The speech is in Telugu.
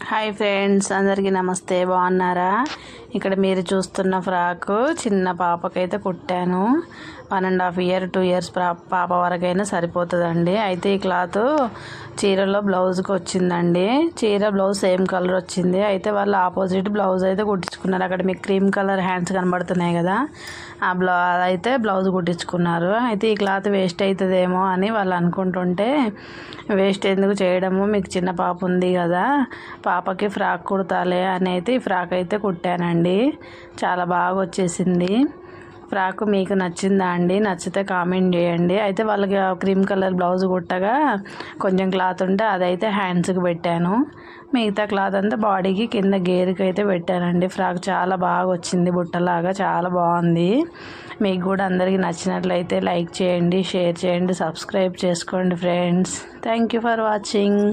హాయ్ ఫ్రెండ్స్, అందరికీ నమస్తే. బాగున్నారా? ఇక్కడ మీరు చూస్తున్న ఫ్రాకు చిన్న పాపకైతే కుట్టాను. 1.5 ఇయర్ 2 ఇయర్స్ పాప వరకైనా సరిపోతుందండి. అయితే ఈ క్లాత్ చీరలో బ్లౌజ్కి వచ్చిందండి. చీర బ్లౌజ్ సేమ్ కలర్ వచ్చింది. అయితే వాళ్ళు ఆపోజిట్ బ్లౌజ్ అయితే కుట్టించుకున్నారు. అక్కడ మీకు క్రీమ్ కలర్ హ్యాండ్స్ కనబడుతున్నాయి కదా, ఆ అయితే బ్లౌజ్ కుట్టించుకున్నారు. అయితే ఈ క్లాత్ వేస్ట్ అవుతుందేమో అని వాళ్ళు అనుకుంటుంటే, వేస్ట్ ఎందుకు చేయడము, మీకు చిన్న పాప ఉంది కదా, పాపకి ఫ్రాక్ కుడతాలే అని అయితే ఈ ఫ్రాక్ అయితే కుట్టానండి. చాలా బాగా వచ్చేసింది. ఫ్రాక్ మీకు నచ్చిందా అండి? నచ్చితే కామెంట్ చేయండి. అయితే వాళ్ళకి క్రీమ్ కలర్ బ్లౌజ్ కుట్టగా కొంచెం క్లాత్ ఉంటే అదైతే హ్యాండ్స్కి పెట్టాను. మిగతా క్లాత్ అంతా బాడీకి కింద గేర్కి అయితే పెట్టానండి. ఫ్రాక్ చాలా బాగా వచ్చింది, బుట్టలాగా చాలా బాగుంది. మీకు కూడా అందరికీ నచ్చినట్లయితే లైక్ చేయండి, షేర్ చేయండి, సబ్స్క్రైబ్ చేసుకోండి friends. Thank you for watching.